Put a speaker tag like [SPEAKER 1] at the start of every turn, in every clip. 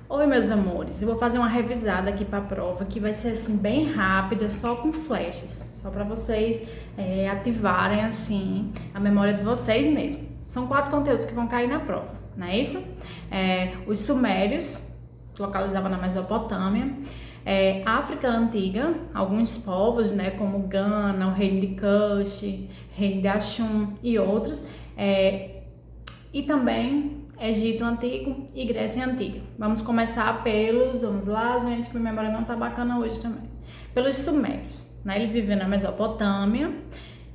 [SPEAKER 1] Oi, meus amores, eu vou fazer uma revisada aqui para a prova que vai ser assim bem rápida, só com flashes, só para vocês ativarem assim a memória de vocês mesmo. São 4 conteúdos que vão cair na prova, não é isso? Os sumérios, que localizavam na Mesopotâmia, África Antiga, alguns povos, né, como Gana, o reino de Kush, reino de Ashum e outros, e também Egito Antigo e Grécia Antiga. Vamos começar vamos lá, gente, que minha memória não tá bacana hoje também. Pelos sumérios, né? Eles viviam na Mesopotâmia,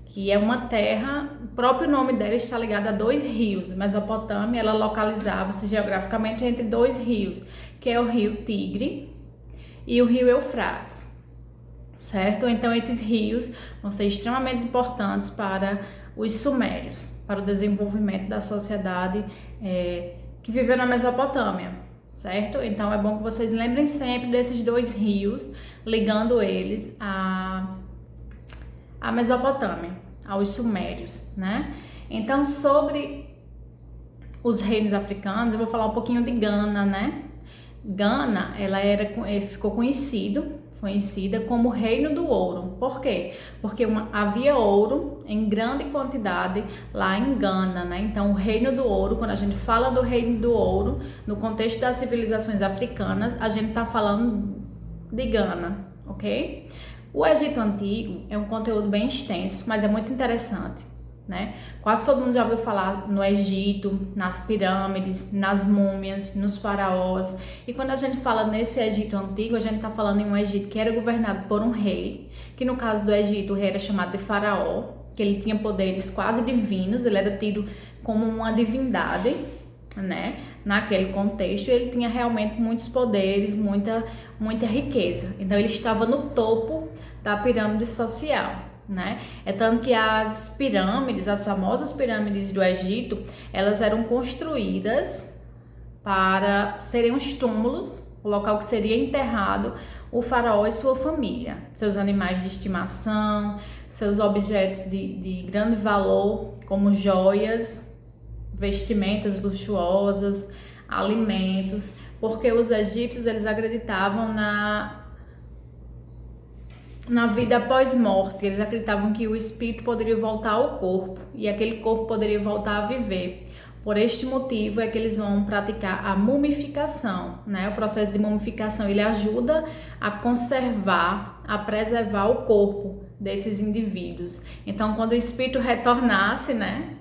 [SPEAKER 1] que é uma terra, o próprio nome dela está ligado a 2 rios. A Mesopotâmia, ela localizava-se geograficamente entre 2 rios, que é o rio Tigre e o rio Eufrates, certo? Então esses rios vão ser extremamente importantes para os sumérios, para o desenvolvimento da sociedade que viveu na Mesopotâmia, certo? Então é bom que vocês lembrem sempre desses 2 rios, ligando eles à Mesopotâmia, aos sumérios, né? Então, sobre os reinos africanos, eu vou falar um pouquinho de Gana, né? Gana, ela ficou conhecida como Reino do Ouro. Por quê? Porque havia ouro em grande quantidade lá em Gana, né? Então, o Reino do Ouro, quando a gente fala do Reino do Ouro, no contexto das civilizações africanas, a gente está falando de Gana, ok? O Egito Antigo é um conteúdo bem extenso, mas é muito interessante, né? Quase todo mundo já ouviu falar no Egito, nas pirâmides, nas múmias, nos faraós. E quando a gente fala nesse Egito Antigo, a gente está falando em um Egito que era governado por um rei, que no caso do Egito, o rei era chamado de faraó, que ele tinha poderes quase divinos, ele era tido como uma divindade, né? Naquele contexto, ele tinha realmente muitos poderes, muita riqueza. Então ele estava no topo da pirâmide social, né? É tanto que as pirâmides, as famosas pirâmides do Egito, elas eram construídas para serem os túmulos, o local que seria enterrado o faraó e sua família, seus animais de estimação, seus objetos de grande valor, como joias, vestimentas luxuosas, alimentos, porque os egípcios eles acreditavam na vida após morte. Eles acreditavam que o espírito poderia voltar ao corpo e aquele corpo poderia voltar a viver. Por este motivo é que eles vão praticar a mumificação, né? O processo de mumificação, ele ajuda a conservar, a preservar o corpo desses indivíduos. Então, quando o espírito retornasse, né,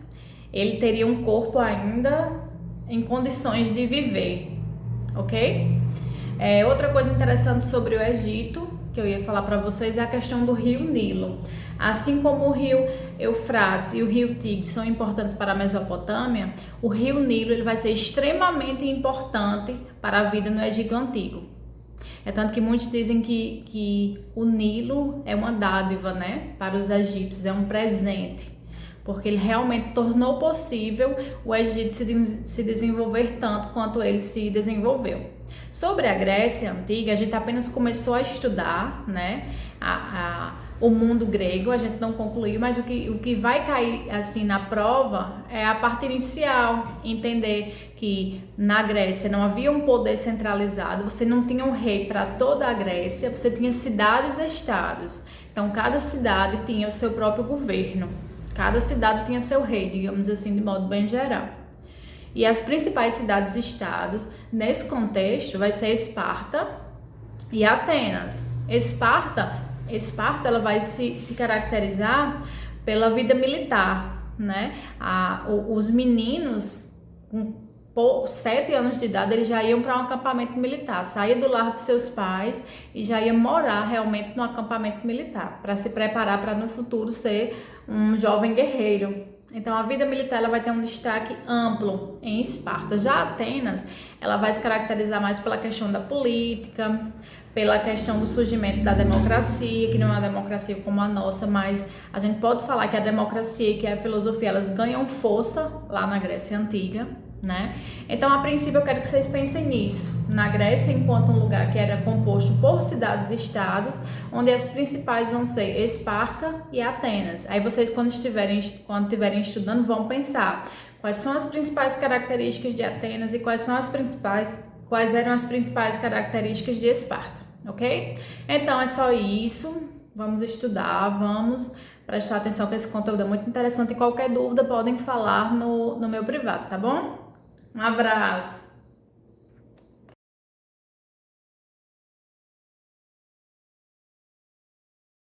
[SPEAKER 1] ele teria um corpo ainda em condições de viver, ok? Outra coisa interessante sobre o Egito, que eu ia falar para vocês, é a questão do rio Nilo. Assim como o rio Eufrates e o rio Tigre são importantes para a Mesopotâmia, o rio Nilo ele vai ser extremamente importante para a vida no Egito Antigo. É tanto que muitos dizem que o Nilo é uma dádiva, né, para os egípcios, é um presente, porque ele realmente tornou possível o Egito se desenvolver tanto quanto ele se desenvolveu. Sobre a Grécia Antiga, a gente apenas começou a estudar, né, o mundo grego, a gente não concluiu, mas o que vai cair assim na prova é a parte inicial, entender que na Grécia não havia um poder centralizado, você não tinha um rei para toda a Grécia, você tinha cidades-estados, então cada cidade tinha o seu próprio governo, cada cidade tinha seu rei, digamos assim, de modo bem geral. E as principais cidades-estados, nesse contexto, vai ser Esparta e Atenas. Esparta ela vai se caracterizar pela vida militar, né? Os meninos, com 7 anos de idade, eles já iam para um acampamento militar, saía do lar dos seus pais e já ia morar realmente no acampamento militar, para se preparar para no futuro ser um jovem guerreiro. Então a vida militar ela vai ter um destaque amplo em Esparta. Já Atenas, ela vai se caracterizar mais pela questão da política, pela questão do surgimento da democracia, que não é uma democracia como a nossa, mas a gente pode falar que a democracia e que a filosofia, elas ganham força lá na Grécia Antiga, né? Então, a princípio, eu quero que vocês pensem nisso. Na Grécia, enquanto um lugar que era composto por cidades-estados, onde as principais vão ser Esparta e Atenas. Aí vocês, quando estiverem estudando, vão pensar quais são as principais características de Atenas e quais são as principais quais eram as principais características de Esparta, ok? Então é só isso, vamos estudar, vamos prestar atenção que esse conteúdo é muito interessante e qualquer dúvida podem falar no meu privado, tá bom? Um abraço!